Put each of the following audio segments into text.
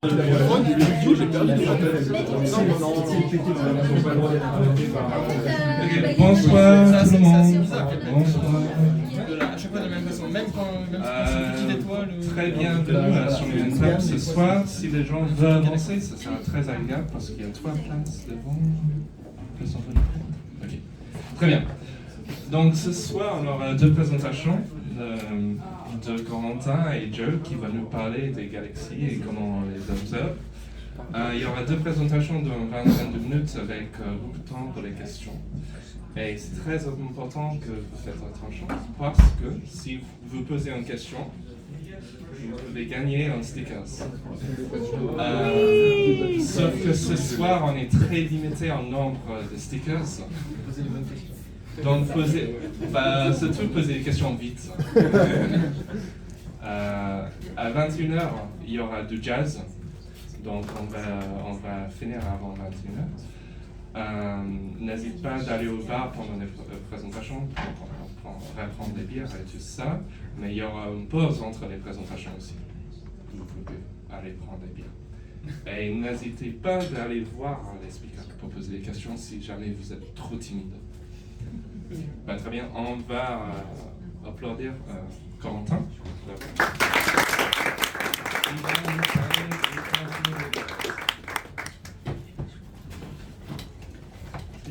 Bonsoir tout le monde. Bonsoir. À chaque fois de la même façon, même quand c'est une étoile. Très bienvenue sur l'UNSAP ce soir. Si les gens veulent avancer, ça sera très agréable parce qu'il y a 3 places devant. Ok. Très bien. Donc ce soir, on aura 2 présentations de Corentin et Joe qui vont nous parler des galaxies et comment on les observe. Il y aura 2 présentations d'une vingtaine de minutes avec beaucoup de temps pour les questions. Et c'est très important que vous faites attention parce que si vous posez une question, vous pouvez gagner un sticker. Sauf que ce soir, on est très limité en nombre de stickers. Donc, surtout poser des questions vite. À 21h, il y aura du jazz. Donc, on va finir avant 21h. N'hésite pas d'aller au bar pendant les présentations. On va prendre des bières et tout ça. Mais il y aura une pause entre les présentations aussi. Vous pouvez aller prendre des bières. Et n'hésitez pas d'aller voir les speakers pour poser des questions si jamais vous êtes trop timide. Très bien, on va applaudir Corentin.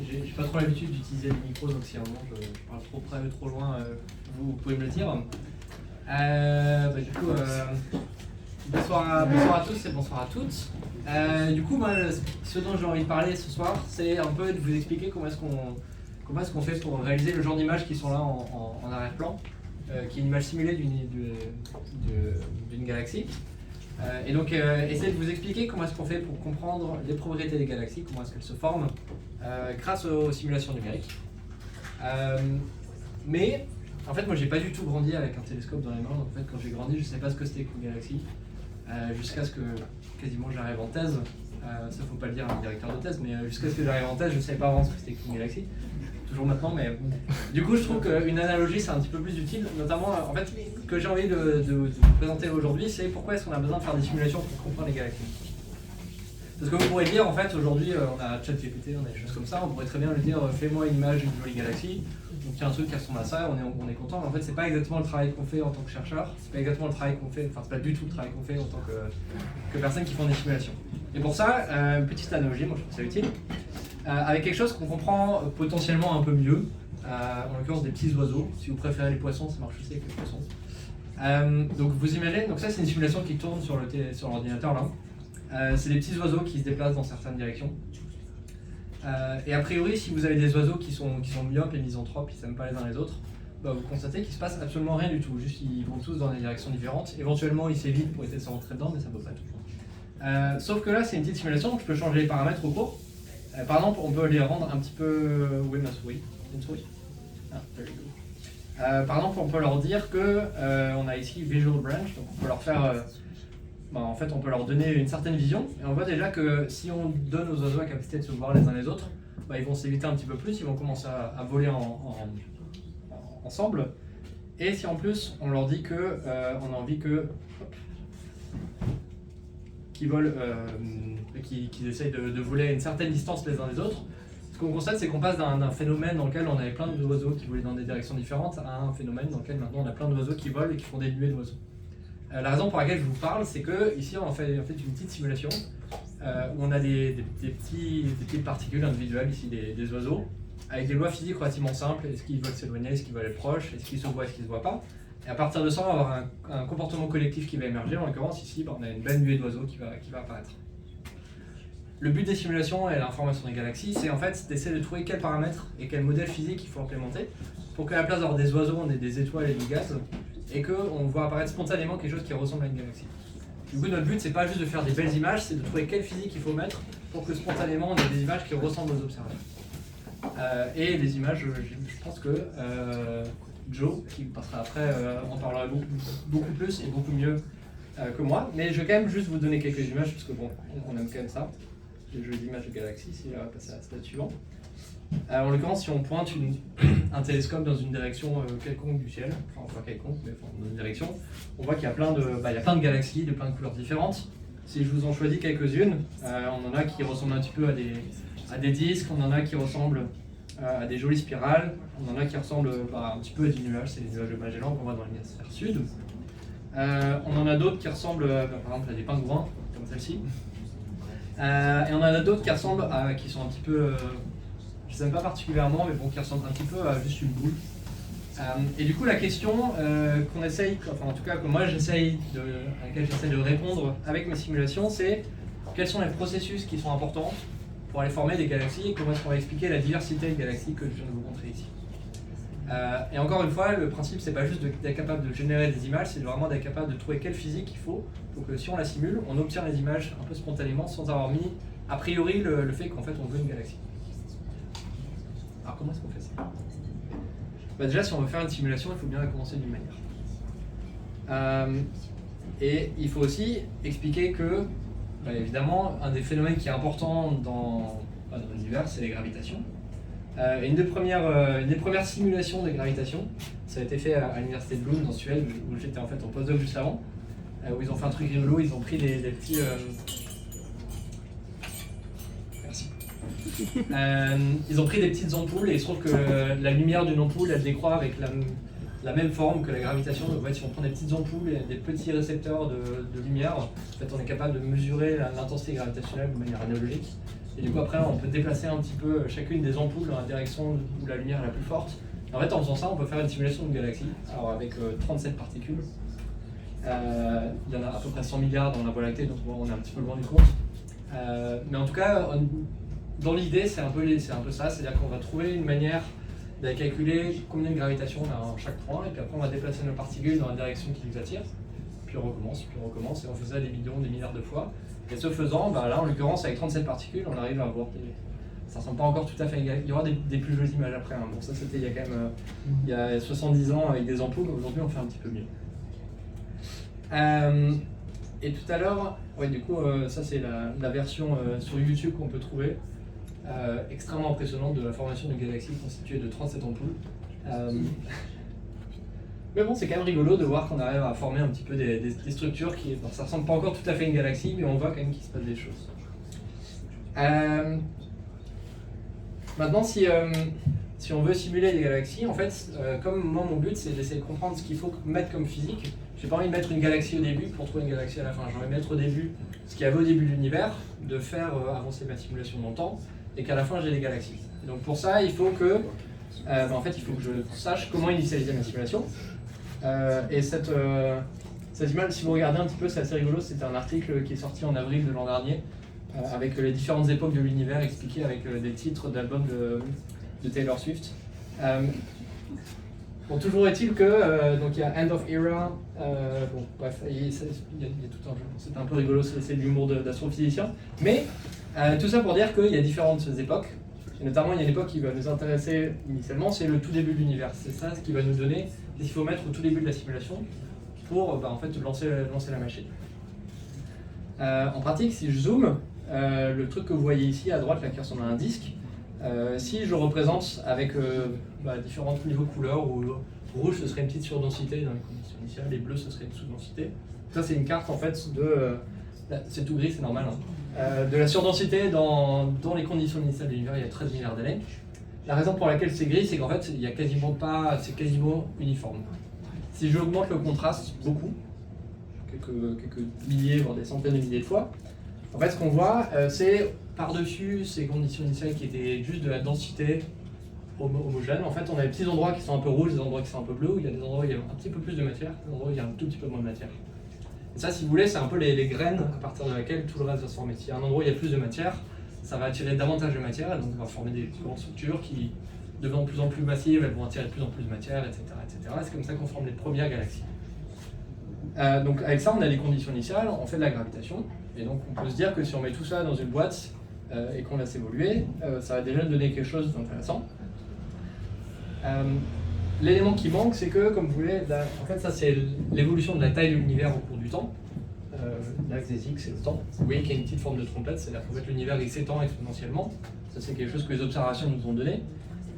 J'ai pas trop l'habitude d'utiliser le micro, donc si à un moment je parle trop près ou trop loin, vous pouvez me le dire. Bonsoir à tous et bonsoir à toutes. Du coup, moi, ce dont j'ai envie de parler ce soir, c'est un peu de vous expliquer comment est-ce qu'on fait pour réaliser le genre d'images qui sont là en arrière-plan, qui est une image simulée d'une galaxie. Et donc, essayer de vous expliquer comment est-ce qu'on fait pour comprendre les propriétés des galaxies, comment est-ce qu'elles se forment, grâce aux simulations numériques. Mais, en fait, moi, j'ai pas du tout grandi avec un télescope dans les mains. Donc, en fait, quand j'ai grandi, je savais pas ce que c'était qu'une galaxie, jusqu'à ce que quasiment j'arrive en thèse. Ça, faut pas le dire à un directeur de thèse, mais jusqu'à ce que j'arrive en thèse, je savais pas vraiment ce que c'était qu'une galaxie. Toujours maintenant, mais du coup, je trouve qu'une analogie, c'est un petit peu plus utile. Notamment, en fait, ce que j'ai envie de vous présenter aujourd'hui, c'est pourquoi est-ce qu'on a besoin de faire des simulations pour comprendre les galaxies. Parce que vous pourrez dire, en fait, aujourd'hui, on a ChatGPT, on a des choses comme ça, on pourrait très bien lui dire, fais-moi une image d'une jolie galaxie. Donc il y a un truc qui ressemble à ça, on est content, mais en fait, c'est pas exactement le travail qu'on fait en tant que chercheur, c'est pas exactement le travail qu'on fait, enfin, c'est pas du tout le travail qu'on fait en tant que personnes qui font des simulations. Et pour ça, petite analogie, moi je trouve ça utile, avec quelque chose qu'on comprend potentiellement un peu mieux, en l'occurrence des petits oiseaux. Si vous préférez les poissons, ça marche aussi avec les poissons. Donc vous imaginez, donc ça c'est une simulation qui tourne sur l'ordinateur là. C'est des petits oiseaux qui se déplacent dans certaines directions. Et a priori, si vous avez des oiseaux qui sont myopes et misanthropes, ils s'aiment pas les uns les autres, bah vous constatez qu'il se passe absolument rien du tout. Juste ils vont tous dans des directions différentes. Éventuellement ils s'évitent pour essayer de se rentrer dedans, mais ça ne peut pas tout. Sauf que là c'est une petite simulation, donc je peux changer les paramètres au cours. Par exemple, on peut les rendre un petit peu... Où est ma souris? Une souris? Par exemple, on peut leur dire que on a ici Visual Branch, donc on peut leur faire... en fait, on peut leur donner une certaine vision, et on voit déjà que si on donne aux oiseaux la capacité de se voir les uns les autres, ils vont s'éviter un petit peu plus, ils vont commencer à voler ensemble. Et si en plus on leur dit que on a envie que... qu'ils volent, qu'ils essayent de voler à une certaine distance les uns des autres. Ce qu'on constate, c'est qu'on passe d'un phénomène dans lequel on avait plein d'oiseaux qui volaient dans des directions différentes à un phénomène dans lequel maintenant on a plein d'oiseaux qui volent et qui font des nuées d'oiseaux. La raison pour laquelle je vous parle, c'est que ici on fait une petite simulation où on a des petites particules individuelles, ici des oiseaux, avec des lois physiques relativement simples. Est-ce qu'ils veulent s'éloigner, est-ce qu'ils veulent être proches, est-ce qu'ils se voient, est-ce qu'ils ne se voient pas. Et à partir de ça, on va avoir un comportement collectif qui va émerger. En l'occurrence, ici, on a une belle nuée d'oiseaux qui va apparaître. Le but des simulations et l'information des galaxies, c'est en fait d'essayer de trouver quels paramètres et quels modèles physiques il faut implémenter pour qu'à la place d'avoir des oiseaux, on ait des étoiles et du gaz, et qu'on voit apparaître spontanément quelque chose qui ressemble à une galaxie. Du coup, notre but, c'est pas juste de faire des belles images, c'est de trouver quelle physique il faut mettre pour que spontanément, on ait des images qui ressemblent aux observables. Et les images, je pense que Joe, qui passera après, en parlera beaucoup plus et beaucoup mieux que moi. Mais je vais quand même juste vous donner quelques images, parce que bon, on aime quand même ça. Le jeu d'images de galaxies, si on va passer à la slide suivante. En l'occurrence, si on pointe un télescope dans une direction quelconque du ciel, enfin pas quelconque, mais dans une direction, on voit qu'il y a plein de galaxies de plein de couleurs différentes. Si je vous en choisis quelques-unes, on en a qui ressemblent un petit peu à des disques, on en a qui ressemblent à des jolies spirales, on en a qui ressemblent un petit peu à des nuages, c'est les nuages de Magellan qu'on voit dans l'hémisphère sud. On en a d'autres qui ressemblent par exemple à des pingouins, comme celle-ci. Et on en a d'autres qui ressemblent qui sont un petit peu, je ne les aime pas particulièrement, mais bon, qui ressemblent un petit peu à juste une boule. Et du coup, la question qu'on essaye, enfin en tout cas que moi à laquelle j'essaie de répondre avec mes simulations, c'est quels sont les processus qui sont importants pour aller former des galaxies et comment est-ce qu'on va expliquer la diversité de galaxies que je viens de vous montrer ici. Et encore une fois, le principe c'est pas juste d'être capable de générer des images, c'est vraiment d'être capable de trouver quelle physique il faut pour que si on la simule, on obtient les images un peu spontanément sans avoir mis a priori le fait qu'en fait on veut une galaxie. Alors comment est-ce qu'on fait ça ? Déjà, si on veut faire une simulation, il faut bien la commencer d'une manière. Et il faut aussi expliquer que, évidemment, un des phénomènes qui est important dans l'univers, c'est les gravitations. Et une des premières simulations de gravitation, ça a été fait à l'université de Lund en Suède, où j'étais en fait en postdoc juste avant, où ils ont fait un truc rigolo, ils ont pris des petits... ils ont pris des petites ampoules et il se trouve que la lumière d'une ampoule elle décroît avec la même forme que la gravitation. Donc en fait, si on prend des petites ampoules et des petits récepteurs de lumière, en fait, on est capable de mesurer l'intensité gravitationnelle de manière analogique. Et du coup après on peut déplacer un petit peu chacune des ampoules dans la direction où la lumière est la plus forte. Et en fait en faisant ça on peut faire une simulation d'une galaxie, alors avec 37 particules. Il y en a à peu près 100 milliards dans la Voie lactée, donc on est un petit peu loin du compte. Mais en tout cas, dans l'idée, c'est un peu ça, c'est-à-dire qu'on va trouver une manière d'aller calculer combien de gravitation on a à chaque point, et puis après on va déplacer nos particules dans la direction qui nous attire, puis on recommence, et on fait ça des millions, des milliards de fois. Et ce faisant, là en l'occurrence avec 37 particules, on arrive à avoir ça ressemble pas encore tout à fait égal. Il y aura des plus jolies images après. Bon, ça c'était il y a quand même il y a 70 ans avec des ampoules, aujourd'hui on fait un petit peu mieux. Et tout à l'heure, du coup, ça c'est la version sur YouTube qu'on peut trouver. Extrêmement impressionnante de la formation d'une galaxie constituée de 37 ampoules. Mais bon, c'est quand même rigolo de voir qu'on arrive à former un petit peu des structures qui, ça ressemble pas encore tout à fait à une galaxie, mais on voit quand même qu'il se passe des choses. Maintenant, si on veut simuler des galaxies, en fait, comme moi mon but c'est d'essayer de comprendre ce qu'il faut mettre comme physique, j'ai pas envie de mettre une galaxie au début pour trouver une galaxie à la fin. J'ai envie de mettre au début ce qu'il y avait au début de l'univers, de faire avancer ma simulation dans le temps, et qu'à la fin j'ai des galaxies. Et donc pour ça, il faut que je sache comment initialiser ma simulation. Et cette image, si vous regardez un petit peu, c'est assez rigolo. C'était un article qui est sorti en avril de l'an dernier, avec les différentes époques de l'univers expliquées avec des titres d'albums de Taylor Swift. Bon, toujours est-il que donc il y a End of Era, bon bref, il y a tout un jeu. C'est un peu rigolo, c'est de l'humour d'astrophysicien. Mais tout ça pour dire qu'il y a différentes époques. Et notamment, il y a une époque qui va nous intéresser initialement, c'est le tout début de l'univers. C'est ça ce qui va nous donner ce qu'il faut mettre au tout début de la simulation pour en fait, lancer la machine. En pratique, si je zoome, le truc que vous voyez ici à droite, là, qui ressemble à un disque, si je le représente avec différents niveaux de couleurs, où rouge ce serait une petite surdensité dans les conditions initiales, et bleu ce serait une sous-densité. Ça c'est une carte en fait c'est tout gris, c'est normal, hein, de la surdensité dans les conditions initiales de l'univers il y a 13 milliards d'années. La raison pour laquelle c'est gris, c'est qu'en fait il y a c'est quasiment uniforme. Si j'augmente le contraste beaucoup, quelques milliers, voire des centaines de milliers de fois, en fait ce qu'on voit c'est par-dessus ces conditions initiales qui étaient juste de la densité homogène, en fait on a des petits endroits qui sont un peu rouges, des endroits qui sont un peu bleus, où il y a des endroits où il y a un petit peu plus de matière, des endroits où il y a un tout petit peu moins de matière. Et ça, si vous voulez, c'est un peu les graines à partir de laquelle tout le reste va se former. S'il y a un endroit où il y a plus de matière, ça va attirer davantage de matière, et donc on va former des grandes structures qui, devenant de plus en plus massives, elles vont attirer de plus en plus de matière, etc. etc. Et c'est comme ça qu'on forme les premières galaxies. Donc avec ça, on a les conditions initiales, on fait de la gravitation, et donc on peut se dire que si on met tout ça dans une boîte et qu'on laisse évoluer, ça va déjà donner quelque chose d'intéressant. L'élément qui manque, c'est que, comme vous voulez, en fait ça c'est l'évolution de la taille de l'univers au cours du temps. L'axe des X, c'est le temps. Vous voyez qu'il y a une petite forme de trompette, c'est-à-dire qu'en fait l'univers il s'étend exponentiellement. Ça c'est quelque chose que les observations nous ont donné.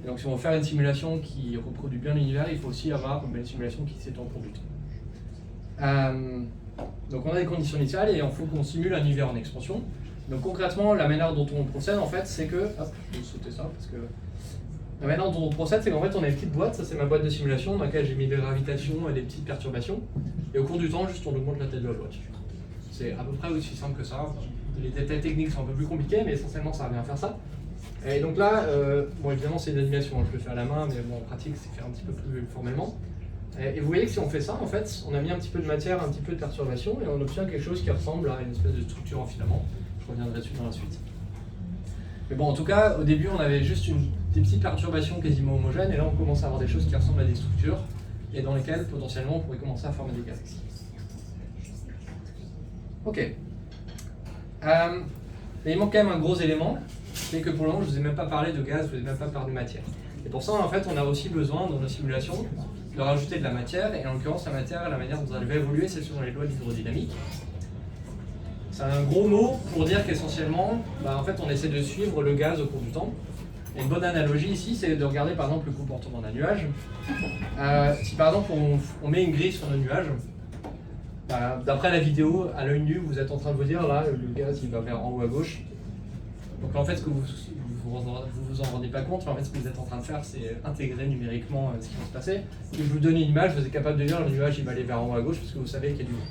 Et donc si on veut faire une simulation qui reproduit bien l'univers, il faut aussi avoir une simulation qui s'étend au cours du temps. Donc on a des conditions initiales et il faut qu'on simule un univers en expansion. Donc concrètement, la manière dont on procède en fait, c'est que... Hop, je vais sauter ça parce que... La manière dont on procède, c'est qu'en fait on a une petite boîte, ça c'est ma boîte de simulation dans laquelle j'ai mis des gravitations et des petites perturbations. Et au cours du temps, juste on augmente la taille de la boîte. C'est à peu près aussi simple que ça. Les détails techniques sont un peu plus compliqués, mais essentiellement ça revient à faire ça. Et donc là, bon évidemment c'est une animation, je le fais à la main, mais bon en pratique c'est fait un petit peu plus formellement. Et vous voyez que si on fait ça, en fait, on a mis un petit peu de matière, un petit peu de perturbation, et on obtient quelque chose qui ressemble à une espèce de structure en filament. Je reviendrai dessus dans la suite. Mais bon, en tout cas, au début, on avait juste des petites perturbations quasiment homogènes, et là, on commence à avoir des choses qui ressemblent à des structures, et dans lesquelles, potentiellement, on pourrait commencer à former des galaxies. Ok. Mais il manque quand même un gros élément, c'est que pour le moment, je ne vous ai même pas parlé de gaz, je ne vous ai même pas parlé de matière. Et pour ça, en fait, on a aussi besoin, dans nos simulations, de rajouter de la matière, et en l'occurrence, la matière, la manière dont elle va évoluer, c'est selon les lois de l'hydrodynamique. C'est un gros mot pour dire qu'essentiellement, en fait, on essaie de suivre le gaz au cours du temps. Et une bonne analogie ici, c'est de regarder par exemple le comportement d'un nuage. Si par exemple on met une grille sur le nuage, d'après la vidéo, à l'œil nu, vous êtes en train de vous dire là, le gaz il va vers en haut à gauche. Donc en fait, ce que vous en rendez pas compte, mais en fait, ce que vous êtes en train de faire, c'est intégrer numériquement ce qui va se passer. Si je vous donne une image, vous êtes capable de dire le nuage il va aller vers en haut à gauche parce que vous savez qu'il y a du vent.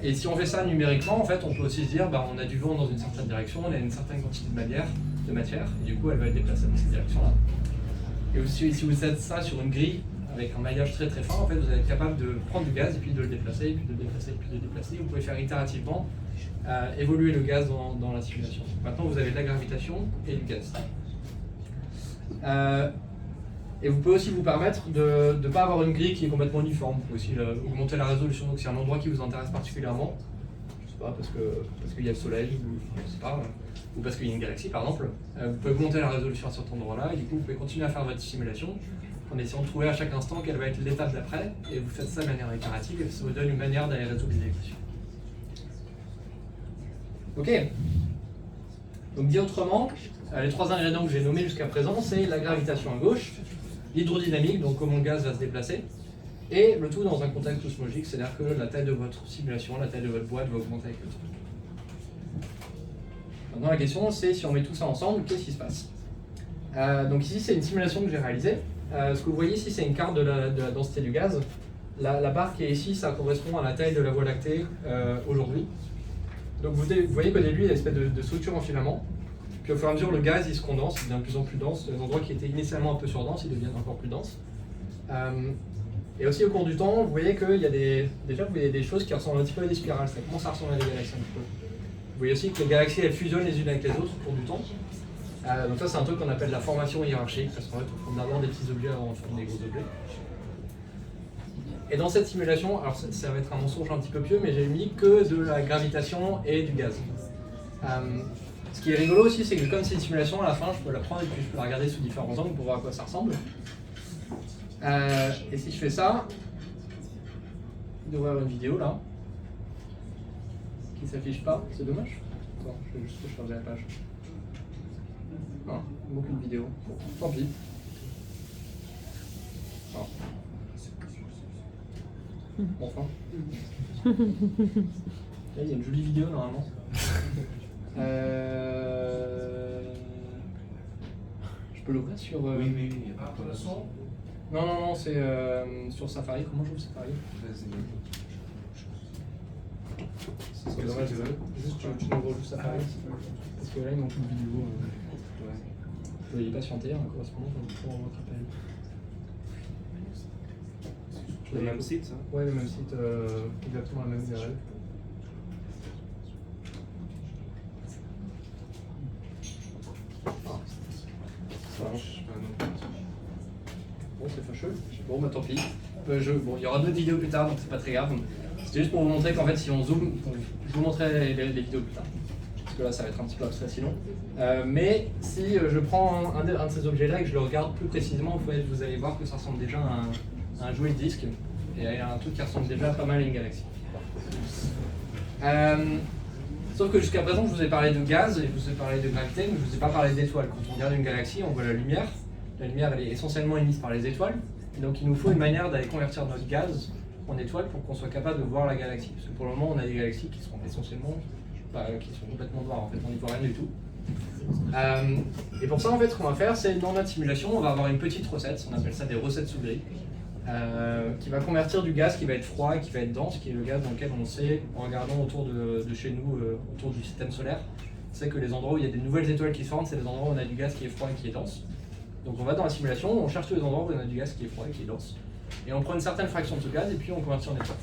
Et si on fait ça numériquement, en fait, on peut aussi se dire on a du vent dans une certaine direction, on a une certaine quantité de matière, et du coup elle va être déplacée dans cette direction-là. Et aussi, si vous faites ça sur une grille avec un maillage très très fin, en fait, vous allez être capable de prendre du gaz et puis de le déplacer, et puis de le déplacer, et puis de le déplacer. Vous pouvez faire itérativement évoluer le gaz dans la simulation. Maintenant, vous avez de la gravitation et du gaz. Et vous pouvez aussi vous permettre de ne pas avoir une grille qui est complètement uniforme. Vous pouvez aussi augmenter la résolution. Donc, c'est un endroit qui vous intéresse particulièrement, je sais pas, parce qu'il y a le soleil, ou je sais pas, ou parce qu'il y a une galaxie par exemple. Vous pouvez augmenter la résolution à cet endroit-là, et du coup, vous pouvez continuer à faire votre simulation en essayant de trouver à chaque instant quelle va être l'étape d'après, et vous faites ça de manière itérative, et ça vous donne une manière d'aller résoudre les équations. Ok. Donc, dit autrement, les trois ingrédients que j'ai nommés jusqu'à présent, c'est la gravitation à gauche, l'hydrodynamique, donc comment le gaz va se déplacer, et le tout dans un contexte cosmologique, c'est-à-dire que la taille de votre simulation, la taille de votre boîte va augmenter avec le temps. Maintenant la question c'est, si on met tout ça ensemble, qu'est-ce qui se passe? Donc ici c'est une simulation que j'ai réalisée. Ce que vous voyez ici c'est une carte de la densité du gaz. La barre qui est ici, ça correspond à la taille de la Voie lactée aujourd'hui. Donc vous voyez qu'au début il y a une espèce de structure en filament. Puis au fur et à mesure, le gaz il se condense, il devient de plus en plus dense. Les endroits qui étaient initialement un peu surdenses, ils deviennent encore plus denses. Et aussi au cours du temps, vous voyez qu'il y a des choses qui ressemblent un petit peu à des spirales. Ça commence à ressembler à des galaxies un petit peu. Vous voyez aussi que les galaxies elles fusionnent les unes avec les autres au cours du temps. Donc ça c'est un truc qu'on appelle la formation hiérarchique, parce qu'en fait on forme d'abord des petits objets avant de former des gros objets. Et dans cette simulation, alors ça va être un mensonge un petit peu pieux, mais j'ai mis que de la gravitation et du gaz. Ce qui est rigolo aussi, c'est que comme c'est une simulation, à la fin, je peux la prendre et puis je peux la regarder sous différents angles pour voir à quoi ça ressemble. Et si je fais ça, il devrait y avoir une vidéo là, qui ne s'affiche pas, c'est dommage. Attends, je vais juste changer la page. Non, il manque une vidéo. Bon, tant pis. Non. Bon, enfin. Là, il y a une jolie vidéo normalement. Je peux l'ouvrir sur. Oui, ah, pour le son. Non, c'est sur Safari. Comment je joue Safari? Ça serait dommage, juste tu m'ouvres juste Safari. Parce que là, il manque une vidéo. Veuillez patienter, un correspondant pour votre appel. Le même site, ça? Ouais, le même site, exactement la même URL. Ça marche. Bon, c'est fâcheux. Bon, bah tant pis. Bon, il y aura d'autres vidéos plus tard, donc c'est pas très grave. C'était juste pour vous montrer qu'en fait, si on zoome, je vous montrerai les vidéos plus tard. Parce que là, ça va être un petit peu abstrait sinon. Mais si je prends un de ces objets-là et que je le regarde plus précisément, vous allez voir que ça ressemble déjà à un jouet de disque. Et il y a un truc qui ressemble déjà pas mal à une galaxie. Sauf que jusqu'à présent, je vous ai parlé de gaz et je vous ai parlé de gravité, mais je ne vous ai pas parlé d'étoiles. Quand on regarde une galaxie, on voit la lumière. La lumière, elle est essentiellement émise par les étoiles. Et donc, il nous faut une manière d'aller convertir notre gaz en étoiles pour qu'on soit capable de voir la galaxie. Parce que pour le moment, on a des galaxies qui sont essentiellement, qui sont complètement noires, en fait, on n'y voit rien du tout. Et pour ça, en fait, ce qu'on va faire, c'est dans notre simulation, on va avoir une petite recette, on appelle ça des recettes sous grille, qui va convertir du gaz qui va être froid et qui va être dense, qui est le gaz dans lequel on sait, en regardant autour de chez nous, autour du système solaire, c'est que les endroits où il y a des nouvelles étoiles qui se forment, c'est les endroits où on a du gaz qui est froid et qui est dense. Donc on va dans la simulation, on cherche tous les endroits où on a du gaz qui est froid et qui est dense, et on prend une certaine fraction de ce gaz et puis on convertit en étoiles.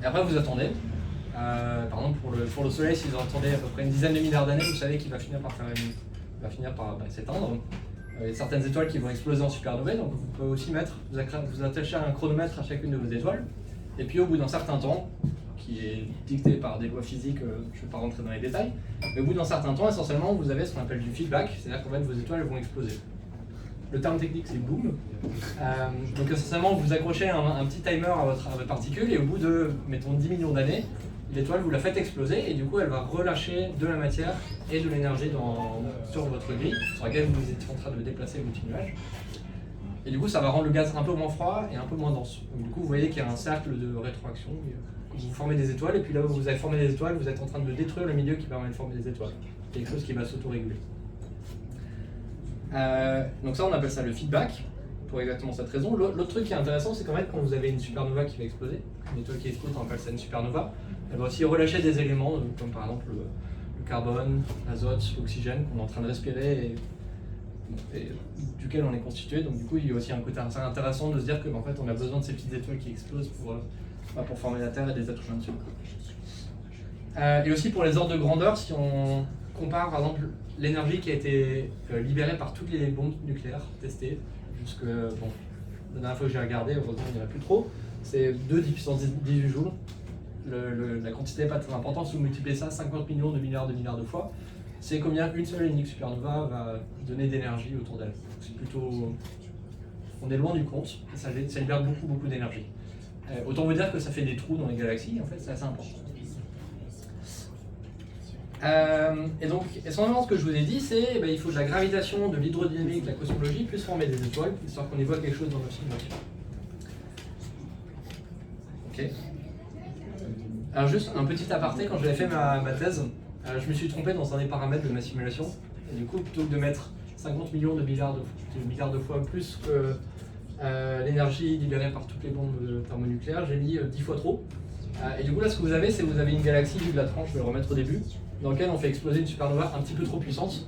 Et après vous attendez. Par exemple, pour le Soleil, si vous attendez à peu près une dizaine de milliards d'années, vous savez qu'il va finir par s'éteindre. Il y a certaines étoiles qui vont exploser en supernovae, donc vous pouvez aussi vous attacher à un chronomètre à chacune de vos étoiles. Et puis au bout d'un certain temps, qui est dicté par des lois physiques, je ne vais pas rentrer dans les détails, mais au bout d'un certain temps, essentiellement, vous avez ce qu'on appelle du feedback, c'est-à-dire qu'en fait vos étoiles vont exploser. Le terme technique c'est boom. Donc essentiellement, vous accrochez un petit timer à votre particule et au bout de, mettons, 10 millions d'années, l'étoile, vous la faites exploser et du coup elle va relâcher de la matière et de l'énergie sur votre grille, sur laquelle vous êtes en train de déplacer votre nuage. Et du coup ça va rendre le gaz un peu moins froid et un peu moins dense. Donc, du coup vous voyez qu'il y a un cercle de rétroaction, vous formez des étoiles et puis là où vous avez formé des étoiles, vous êtes en train de détruire le milieu qui permet de former des étoiles. Quelque chose qui va s'autoréguler. Donc ça on appelle ça le feedback, pour exactement cette raison. L'autre truc qui est intéressant, c'est qu'en fait quand vous avez une supernova qui va exploser, une étoile qui explose, on appelle ça une supernova, elle va aussi relâcher des éléments, comme par exemple le carbone, l'azote, l'oxygène qu'on est en train de respirer et duquel on est constitué. Donc du coup il y a aussi un côté assez intéressant de se dire qu'en fait on a besoin de ces petites étoiles qui explosent pour former la Terre et des êtres humains dessus. Et aussi pour les ordres de grandeur, si on compare par exemple l'énergie qui a été libérée par toutes les bombes nucléaires testées, jusque, bon, la dernière fois que j'ai regardé, heureusement il n'y en a plus trop, c'est 2 10 puissance 18 joules. La quantité n'est pas très importante, si vous multipliez ça 50 millions de milliards de fois, c'est combien une seule et unique supernova va donner d'énergie autour d'elle. C'est plutôt... On est loin du compte, ça libère beaucoup d'énergie. Autant vous dire que ça fait des trous dans les galaxies, en fait c'est assez important. Et donc, essentiellement ce que je vous ai dit, c'est il faut de la gravitation, de l'hydrodynamique, de la cosmologie, plus former des étoiles, histoire qu'on y voit quelque chose dans nos simulations. Ok. Alors juste un petit aparté, quand j'avais fait ma thèse, je me suis trompé dans un des paramètres de ma simulation. Et du coup, plutôt que de mettre 50 millions de milliards de fois plus que l'énergie libérée par toutes les bombes thermonucléaires, j'ai mis 10 fois trop. Et du coup là, ce que vous avez, c'est que vous avez une galaxie vue de la tranche, je vais le remettre au début, dans laquelle on fait exploser une supernova un petit peu trop puissante.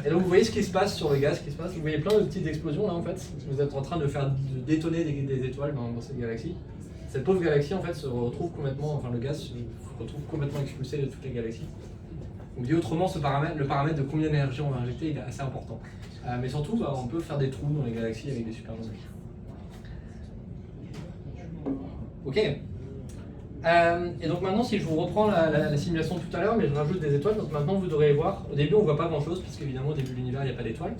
Et donc vous voyez ce qui se passe sur le gaz, vous voyez plein de petites explosions là en fait. Vous êtes en train de détonner des étoiles dans cette galaxie. Cette pauvre galaxie en fait se retrouve complètement, le gaz se retrouve complètement expulsé de toutes les galaxies. Donc dit autrement, le paramètre de combien d'énergie on va injecter, il est assez important. Mais surtout, on peut faire des trous dans les galaxies avec des supernovas. Ok. Et donc maintenant, si je vous reprends la simulation de tout à l'heure, mais je rajoute des étoiles, donc maintenant vous devrez voir, au début on ne voit pas grand chose, parce qu'évidemment au début de l'univers il n'y a pas d'étoiles.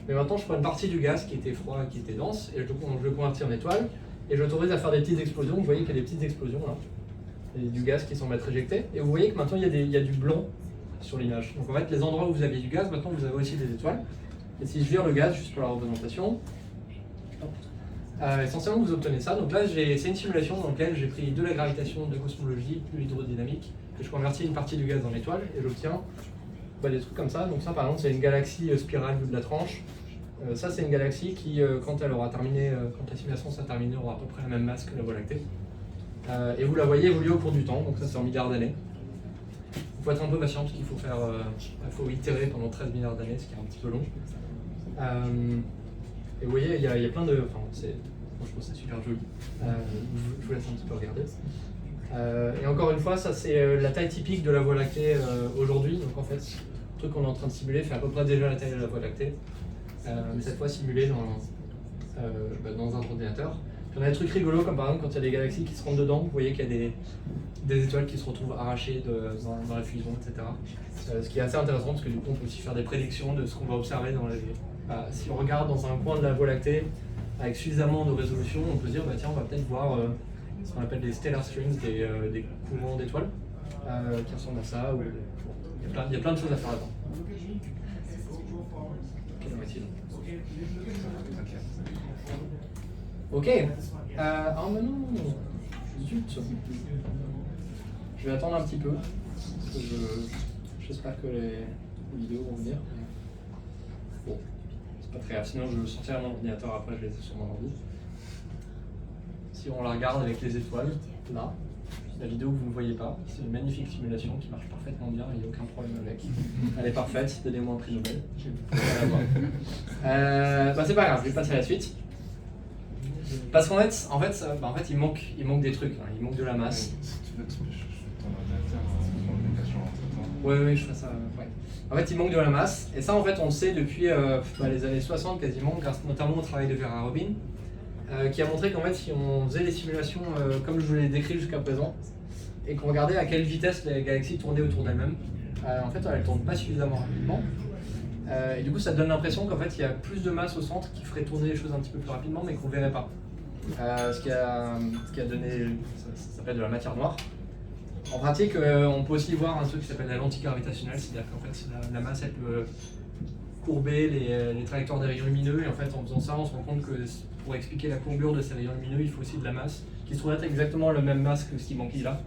Mais maintenant je prends une partie du gaz qui était froid, qui était dense, et je le convertis en étoile, et je l'autorise à faire des petites explosions. Vous voyez qu'il y a des petites explosions là, il y a du gaz qui semble être éjecté, et vous voyez que maintenant il y a du blanc sur l'image. Donc en fait, les endroits où vous aviez du gaz, maintenant vous avez aussi des étoiles. Et si je vire le gaz, juste pour la représentation, essentiellement vous obtenez ça. Donc là, c'est une simulation dans laquelle j'ai pris de la gravitation, de la cosmologie, de l'hydrodynamique, et je convertis une partie du gaz en étoile, et j'obtiens des trucs comme ça. Donc ça, par exemple, c'est une galaxie spirale vue de la tranche. Ça, c'est une galaxie qui, quand elle aura terminé, quand la simulation sera terminée, aura à peu près la même masse que la Voie lactée. Et vous la voyez évoluer au cours du temps, donc ça c'est en milliards d'années. Il faut être un peu patient parce qu'il faut faut itérer pendant 13 milliards d'années, ce qui est un petit peu long. Et vous voyez, il y a plein de... moi je trouve ça super joli. Je vous laisse un petit peu regarder. Et encore une fois, ça c'est la taille typique de la Voie lactée aujourd'hui. Donc en fait, le truc qu'on est en train de simuler fait à peu près déjà la taille de la Voie lactée. Mais cette fois simulée dans un ordinateur. Puis on a des trucs rigolos comme par exemple quand il y a des galaxies qui se rentrent dedans, vous voyez qu'il y a des étoiles qui se retrouvent arrachées dans la fusion, etc. Ce qui est assez intéressant parce que du coup on peut aussi faire des prédictions de ce qu'on va observer dans les... si on regarde dans un coin de la Voie lactée avec suffisamment de résolution, on peut se dire tiens, on va peut-être voir ce qu'on appelle des stellar streams, des courants d'étoiles qui ressemblent à ça. Il y a plein de choses à faire là-dedans. Ok. Ah mais non, zut. Je vais attendre un petit peu. Parce que j'espère que les vidéos vont venir. Bon, c'est pas très grave. Sinon, je sortirai mon ordinateur après, je les ai sur mon ordi. Si on la regarde avec les étoiles, là, la vidéo que vous ne voyez pas, c'est une magnifique simulation qui marche parfaitement bien, il n'y a aucun problème avec. Elle est parfaite, donnez-moi un prix Nobel. C'est pas grave, je vais passer à la suite. Parce qu'en fait, il manque des trucs, hein. Il manque de la masse. Si tu veux, tu peux ton ordinateur en communication entre temps. Ouais, je ferai ça. Ouais. En fait, il manque de la masse, et ça, en fait, on le sait depuis les années 60 quasiment, grâce notamment au travail de Vera Rubin, qui a montré qu'en fait, si on faisait les simulations comme je vous l'ai décrit jusqu'à présent, et qu'on regardait à quelle vitesse les galaxies tournaient autour d'elles-mêmes, en fait, elles ne tournent pas suffisamment rapidement. Et du coup, ça donne l'impression qu'en fait, il y a plus de masse au centre qui ferait tourner les choses un petit peu plus rapidement, mais qu'on ne verrait pas. Ce qui a donné, ça s'appelle de la matière noire. En pratique, on peut aussi voir un truc qui s'appelle la lentille gravitationnelle, c'est-à-dire qu'en fait, la masse, elle peut courber les trajectoires des rayons lumineux, et en fait, en faisant ça, on se rend compte que pour expliquer la courbure de ces rayons lumineux, il faut aussi de la masse, qui se trouve être exactement la même masse que ce qui manquait là.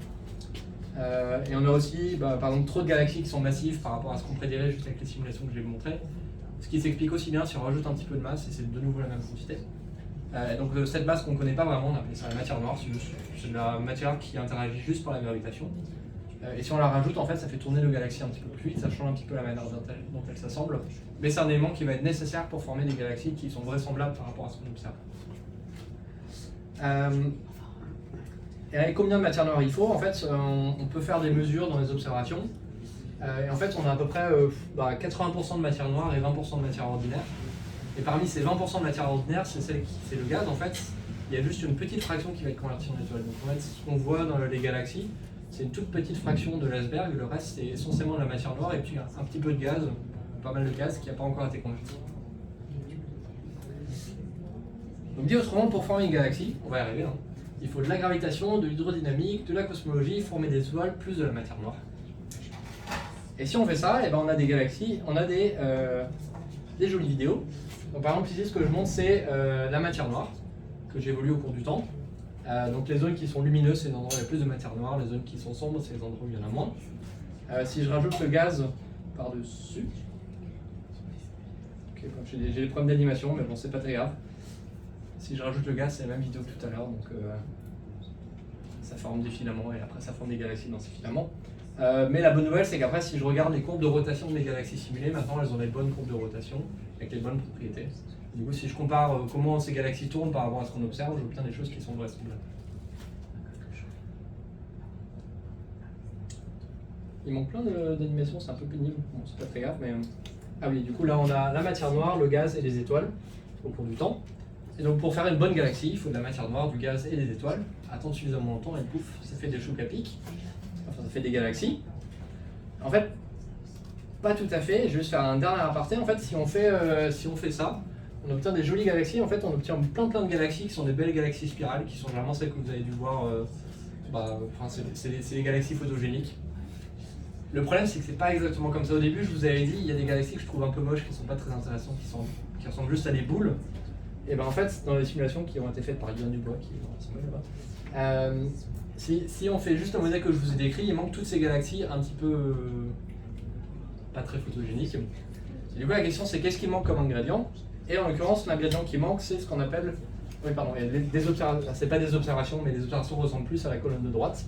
Et on a aussi, par exemple, trop de galaxies qui sont massives par rapport à ce qu'on prédirait juste avec les simulations que je vais vous montrer. Ce qui s'explique aussi bien si on rajoute un petit peu de masse, et c'est de nouveau la même quantité. Donc cette masse qu'on ne connaît pas vraiment, on appelle ça la matière noire, c'est de la matière qui interagit juste par la gravitation. Et si on la rajoute, en fait, ça fait tourner nos galaxies un petit peu plus vite, ça change un petit peu la manière dont elles s'assemblent, mais c'est un élément qui va être nécessaire pour former des galaxies qui sont vraisemblables par rapport à ce qu'on observe. Et avec combien de matière noire il faut? En fait, on peut faire des mesures dans les observations, et en fait, on a à peu près 80% de matière noire et 20% de matière ordinaire. Et parmi ces 20% de matière ordinaire, c'est le gaz, en fait, il y a juste une petite fraction qui va être convertie en étoile. Donc en fait, ce qu'on voit dans les galaxies, c'est une toute petite fraction de l'iceberg, le reste c'est essentiellement de la matière noire et puis un petit peu de gaz, pas mal de gaz qui n'a pas encore été converti. Donc dit autrement, pour former une galaxie, on va y arriver, hein, il faut de la gravitation, de l'hydrodynamique, de la cosmologie, former des étoiles, plus de la matière noire. Et si on fait ça, on a des galaxies, on a des jolies vidéos. Donc par exemple ici ce que je montre c'est la matière noire que j'évolue au cours du temps. Donc les zones qui sont lumineuses c'est les endroits où il y a plus de matière noire, les zones qui sont sombres c'est les endroits où il y en a moins. Si je rajoute le gaz par-dessus, j'ai des problèmes d'animation mais bon c'est pas très grave. Si je rajoute le gaz c'est la même vidéo que tout à l'heure, donc ça forme des filaments et après ça forme des galaxies dans ces filaments. Mais la bonne nouvelle c'est qu'après si je regarde les courbes de rotation de mes galaxies simulées, maintenant elles ont les bonnes courbes de rotation avec les bonnes propriétés. Du coup si je compare comment ces galaxies tournent par rapport à ce qu'on observe, j'obtiens des choses qui sont vraisemblables. Il manque plein d'animations, c'est un peu pénible, bon c'est pas très grave mais... Ah oui, du coup là on a la matière noire, le gaz et les étoiles au cours du temps. Et donc pour faire une bonne galaxie, il faut de la matière noire, du gaz et des étoiles. Attendre suffisamment longtemps et pouf, ça fait des chocs à pic. Enfin, ça fait des galaxies. En fait, pas tout à fait. Je vais juste faire un dernier aparté. En fait, si on fait ça, on obtient des jolies galaxies. En fait, on obtient plein de galaxies qui sont des belles galaxies spirales, qui sont vraiment celles que vous avez dû voir. C'est des galaxies photogéniques. Le problème, c'est que c'est pas exactement comme ça. Au début, je vous avais dit, il y a des galaxies que je trouve un peu moches, qui sont pas très intéressantes, qui ressemblent juste à des boules. Et ben en fait, dans les simulations qui ont été faites par Guillaume Dubois, qui est dans la simule là-bas, si on fait juste le modèle que je vous ai décrit, il manque toutes ces galaxies un petit peu pas très photogéniques. Et du coup, la question c'est qu'est-ce qui manque comme ingrédient? Et en l'occurrence, l'ingrédient qui manque, c'est ce qu'on appelle. Oui, pardon, c'est pas des observations, mais les observations ressemblent plus à la colonne de droite.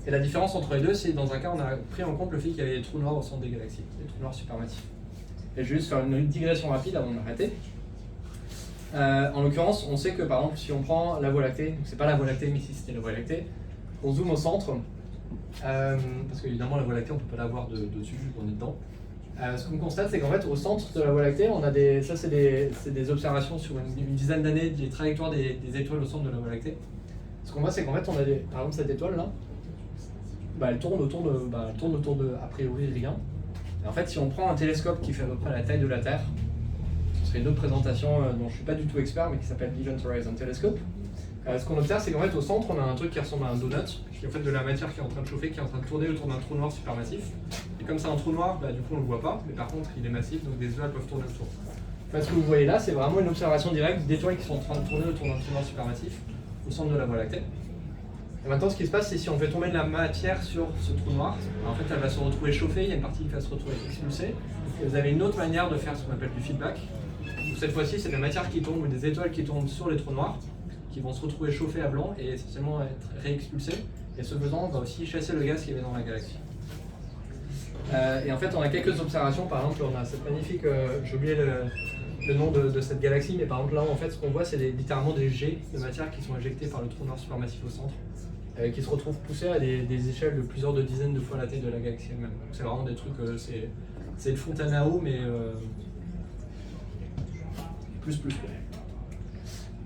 Et la différence entre les deux, c'est dans un cas, on a pris en compte le fait qu'il y avait des trous noirs au centre des galaxies, des trous noirs supermassifs. Et je vais juste faire une digression rapide avant d'arrêter. En l'occurrence, on sait que par exemple, si on prend la Voie lactée, donc c'est pas la Voie lactée, mais si c'était la Voie lactée, on zoome au centre, parce qu'évidemment la Voie lactée, on peut pas la voir de dessus, vu qu'on est dedans. Ce qu'on constate, c'est qu'en fait, au centre de la Voie lactée, on a ça c'est des observations sur une dizaine d'années des trajectoires des étoiles au centre de la Voie lactée. Ce qu'on voit, c'est qu'en fait, on a par exemple cette étoile là, elle tourne autour de a priori rien. Et en fait, si on prend un télescope qui fait à peu près la taille de la Terre, ce serait une autre présentation dont je ne suis pas du tout expert, mais qui s'appelle Event Horizon Telescope. Ce qu'on observe, c'est qu'en fait, au centre, on a un truc qui ressemble à un donut, qui est en fait de la matière qui est en train de chauffer, qui est en train de tourner autour d'un trou noir supermassif. Et comme c'est un trou noir, du coup, on ne le voit pas, mais par contre, il est massif, donc des étoiles peuvent tourner autour. ce que vous voyez là, c'est vraiment une observation directe d'étoiles qui sont en train de tourner autour d'un trou noir supermassif au centre de la Voie lactée. Et maintenant, ce qui se passe, c'est si on fait tomber de la matière sur ce trou noir, en fait, elle va se retrouver chauffée, il y a une partie qui va se retrouver expulsée. Et vous avez une autre manière de faire ce qu'on appelle du feedback. Donc, cette fois-ci, c'est de la matière qui tombe ou des étoiles qui tombent sur les trous noirs, qui vont se retrouver chauffées à blanc et essentiellement être réexpulsées. Et ce faisant, on va aussi chasser le gaz qui est dans la galaxie. Et en fait, on a quelques observations. Par exemple, on a cette magnifique, j'ai oublié le nom de cette galaxie, mais par exemple là, en fait, ce qu'on voit, c'est littéralement des jets de matière qui sont éjectés par le trou noir supermassif au centre, qui se retrouvent poussés à des échelles de plusieurs dizaines de fois la taille de la galaxie elle-même. Donc c'est vraiment des trucs, c'est une fontaine à eau, mais plus.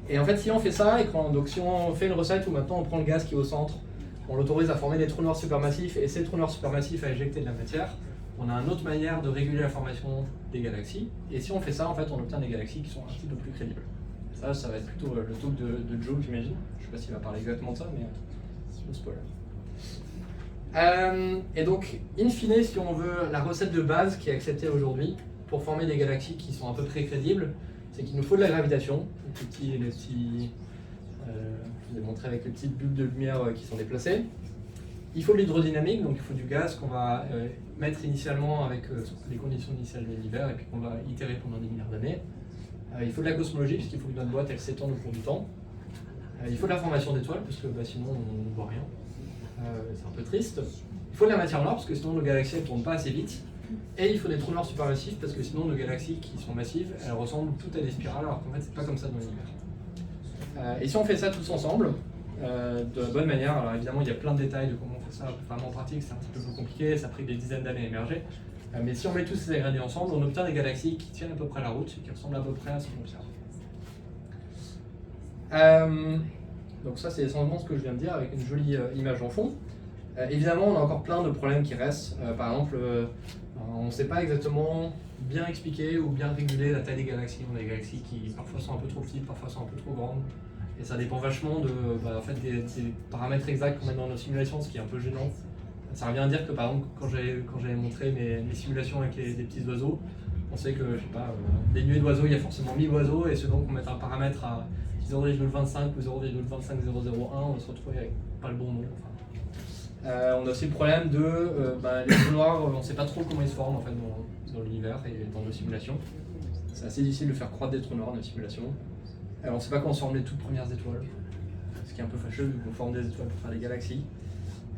Et en fait, si on fait ça, donc si on fait une recette où maintenant on prend le gaz qui est au centre, on l'autorise à former des trous noirs supermassifs et ces trous noirs supermassifs à éjecter de la matière, on a une autre manière de réguler la formation des galaxies. Et si on fait ça, en fait, on obtient des galaxies qui sont un petit peu plus crédibles. Ça va être plutôt le talk de Joe, j'imagine. Je ne sais pas s'il va parler exactement de ça, mais je spoil. Et donc, in fine, si on veut la recette de base qui est acceptée aujourd'hui pour former des galaxies qui sont à peu près crédibles, c'est qu'il nous faut de la gravitation. Je vous ai montré avec les petites bulles de lumière qui sont déplacées. Il faut de l'hydrodynamique, donc il faut du gaz qu'on va mettre initialement avec les conditions initiales de l'univers et puis qu'on va itérer pendant des milliards d'années. Il faut de la cosmologie, puisqu'il faut que notre boîte elle s'étende au cours du temps. Il faut de la formation d'étoiles, parce que sinon on ne voit rien. C'est un peu triste. Il faut de la matière noire, parce que sinon nos galaxies ne tournent pas assez vite. Et il faut des trous noirs supermassifs, parce que sinon nos galaxies qui sont massives, elles ressemblent toutes à des spirales, alors qu'en fait c'est pas comme ça dans l'univers. Et si on fait ça tous ensemble, de la bonne manière, alors évidemment il y a plein de détails de comment on fait ça vraiment en pratique, c'est un petit peu plus compliqué, ça a pris des dizaines d'années à émerger. Mais si on met tous ces ingrédients ensemble, on obtient des galaxies qui tiennent à peu près la route, qui ressemblent à peu près à ce qu'on observe. Donc ça c'est essentiellement ce que je viens de dire avec une jolie image en fond. Évidemment on a encore plein de problèmes qui restent. Par exemple, on ne sait pas exactement bien expliquer ou bien réguler la taille des galaxies. On a des galaxies qui parfois sont un peu trop petites, parfois sont un peu trop grandes. Et ça dépend vachement en fait, des paramètres exacts qu'on met dans nos simulations, ce qui est un peu gênant. Ça revient à dire que par exemple, quand j'avais montré mes simulations avec des petits oiseaux, on sait que, je sais pas, des nuées d'oiseaux, il y a forcément 1000 oiseaux, et selon qu'on mette un paramètre à 0,25 ou 0,25001, on va se retrouver avec pas le bon nom. Enfin, on a aussi le problème les trous noirs, on ne sait pas trop comment ils se forment en fait, dans l'univers et dans nos simulations. C'est assez difficile de faire croître des trous noirs dans nos simulations. On ne sait pas comment se forment les toutes premières étoiles, ce qui est un peu fâcheux vu qu'on forme des étoiles pour faire des galaxies.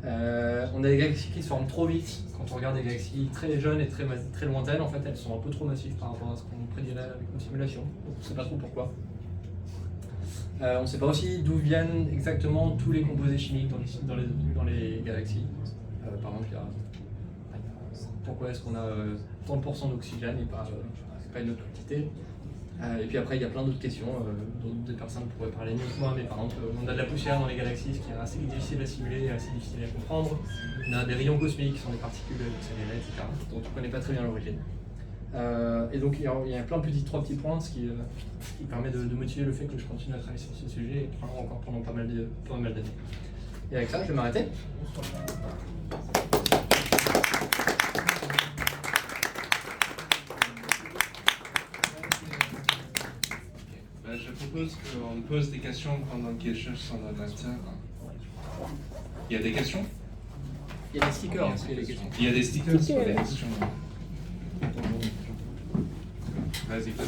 On a des galaxies qui se forment trop vite. Quand on regarde des galaxies très jeunes et très lointaines, en fait, elles sont un peu trop massives par rapport à ce qu'on prédirait avec nos simulations. Donc, on ne sait pas trop pourquoi. On ne sait pas aussi d'où viennent exactement tous les composés chimiques dans les galaxies. Par exemple, pourquoi est-ce qu'on a tant de pourcents d'oxygène et pas une autre quantité. Et puis après, il y a plein d'autres questions dont des personnes pourraient parler mieux que moi, mais par exemple, on a de la poussière dans les galaxies, ce qui est assez difficile à simuler et assez difficile à comprendre. On a des rayons cosmiques qui sont des particules accélérées, etc., dont on ne connaît pas très bien l'origine. Et donc, il y a plein de trois petits points, ce qui permet de motiver le fait que je continue à travailler sur ce sujet, et probablement encore pendant pas mal d'années. Et avec ça, je vais m'arrêter. Je propose qu'on pose des questions pendant que je cherche son ordinateur. Il y a des questions? Il y a des stickers. Il y a des stickers sur les questions. Vas-y, c'est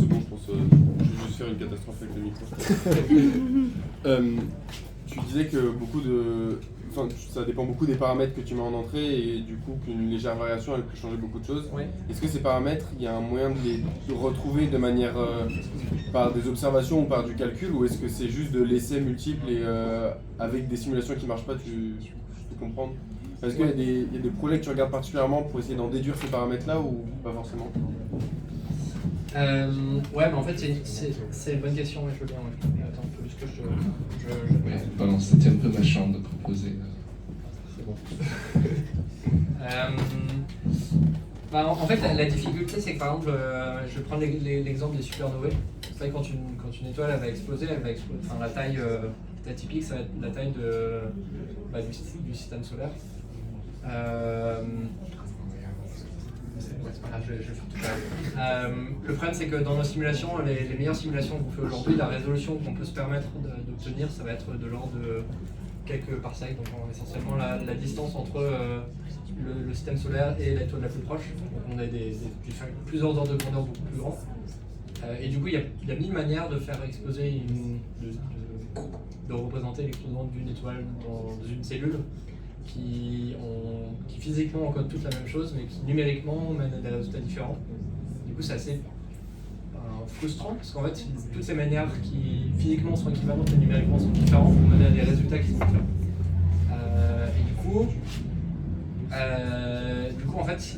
bon, je pense. Je vais juste faire une catastrophe avec le micro. Tu disais que ça dépend beaucoup des paramètres que tu mets en entrée et du coup qu'une légère variation elle peut changer beaucoup de choses. Oui. Est-ce que ces paramètres, il y a un moyen de les retrouver de manière par des observations ou par du calcul, ou est-ce que c'est juste de l'essai multiple et avec des simulations qui ne marchent pas, tu peux comprendre? Est-ce qu'il y a des projets que tu regardes particulièrement pour essayer d'en déduire ces paramètres-là ou pas forcément? Ouais, mais en fait, c'est une bonne question, mais je veux bien. Ouais. Attends, il faut juste que je... Ouais, pardon, c'était un peu méchant de proposer. C'est bon. En fait, la difficulté, c'est que par exemple, je vais prendre l'exemple des supernovae. Vous savez, quand une étoile elle va exploser, enfin, la taille typique, ça va être la taille du système solaire. c'est pas grave, je vais faire tout ça. Le problème, c'est que dans nos simulations, les meilleures simulations qu'on fait aujourd'hui, la résolution qu'on peut se permettre d'obtenir, ça va être de l'ordre de quelques parsecs, donc essentiellement la distance entre le système solaire et l'étoile la plus proche. Donc on a plusieurs ordres de grandeur beaucoup plus grands. Et du coup, il y a 1000 manières de faire exploser, de représenter l'explosion d'une étoile dans une cellule qui physiquement encodent toutes la même chose, mais qui numériquement mènent à des résultats différents. Du coup, c'est assez frustrant, parce qu'en fait, toutes ces manières qui physiquement sont équivalentes et numériquement sont différentes vont mener à des résultats qui sont différents. Et du coup, en fait,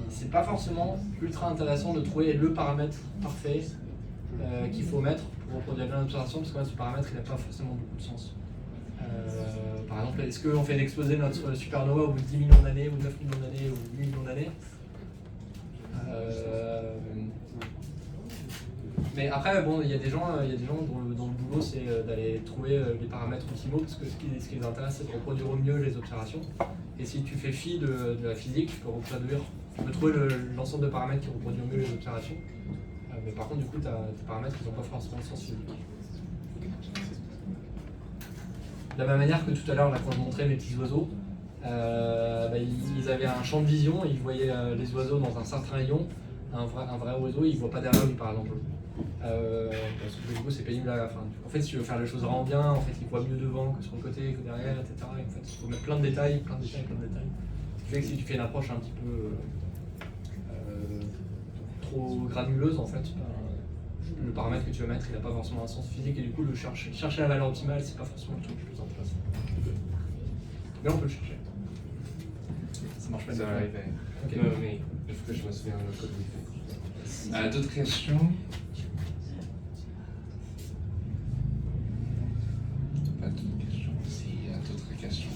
c'est pas forcément ultra intéressant de trouver le paramètre parfait qu'il faut mettre pour reproduire bien l'observation, parce que ce paramètre il n'a pas forcément beaucoup de sens. Par exemple, est-ce qu'on fait exploser notre supernova au bout de 10 millions d'années, ou 9 millions d'années, ou 8 millions d'années? Mais après, bon, il y a des gens dont le boulot c'est d'aller trouver les paramètres optimaux, parce que ce qui les intéresse c'est de reproduire au mieux les observations. Et si tu fais fi de la physique, tu peux trouver l'ensemble de paramètres qui reproduisent au mieux les observations. Mais par contre, du coup, tes paramètres ils n'ont pas forcément de sens physique. De la même manière que tout à l'heure, quand je montrais mes petits oiseaux, ils avaient un champ de vision, ils voyaient les oiseaux dans un certain rayon. Un vrai oiseau, il ne voit pas derrière lui, par exemple. Parce que du coup, c'est pénible. En fait, si tu veux faire les choses vraiment bien, en fait, il voit mieux devant que sur le côté, que derrière, etc. Et en fait, il faut mettre plein de détails. Ce qui fait que si tu fais une approche un petit peu trop granuleuse, en fait, le paramètre que tu vas mettre, il n'a pas forcément un sens physique, et du coup, chercher la valeur optimale, c'est pas forcément le truc le plus intéressant. Mais on peut le chercher. Ça marche pas bien. Okay. Non, mais il faut que je me souvienne le code du fait. D'autres questions? Pas d'autres questions. Si, il y a d'autres questions.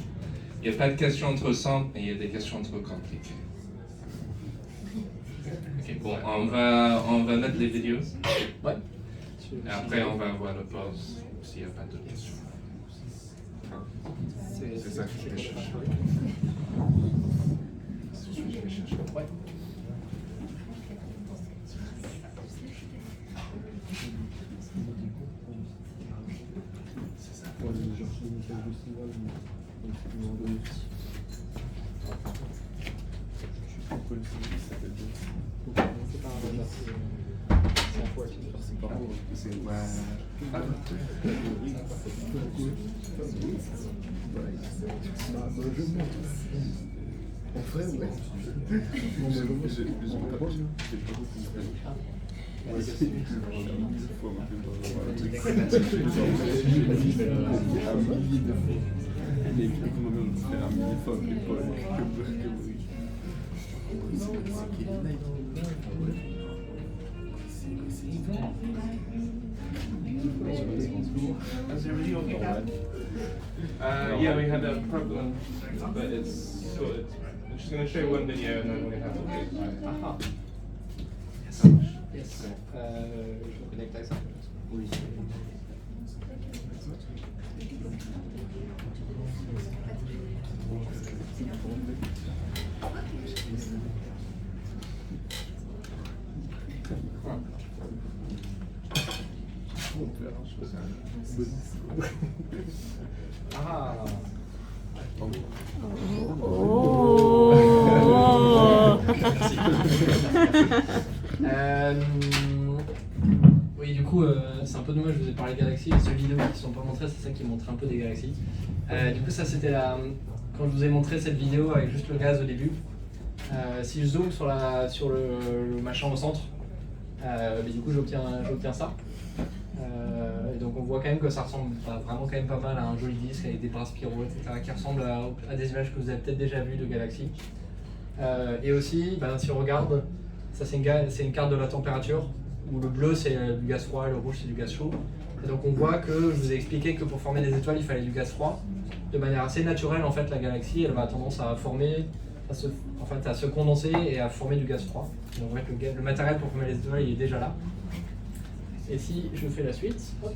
Il n'y a pas de questions trop simples, mais il y a des questions trop compliquées. Ok, bon, on va mettre les vidéos. Ouais. Et après, on va voir le pause s'il n'y a pas d'autres questions. C'est ça que je vais chercher. Ouais. En vrai, ouais. J'ai pas beaucoup Yeah, we had a problem, but it's sorted. I'm just going to show you one video and then we have a Aha. Yes. Je me connecte avec ça. Oui. Ah. Oui, du coup, c'est un peu dommage, je vous ai parlé de galaxies, et ceux vidéos qui ne sont pas montrés, c'est ça qui montrait un peu des galaxies. Du coup, ça c'était quand je vous ai montré cette vidéo avec juste le gaz au début. Si je zoome sur le machin au centre, du coup j'obtiens ça. Et donc on voit quand même que ça ressemble vraiment quand même pas mal à un joli disque avec des bras spiraux, etc., qui ressemble à des images que vous avez peut-être déjà vues de galaxies. Et aussi, si on regarde, ça c'est une carte de la température, où le bleu c'est du gaz froid, le rouge c'est du gaz chaud. Et donc on voit que je vous ai expliqué que pour former des étoiles il fallait du gaz froid. De manière assez naturelle, en fait, la galaxie elle va tendance à à se condenser et à former du gaz froid. Donc en fait, le matériel pour former les étoiles il est déjà là. Et si je fais la suite, hop,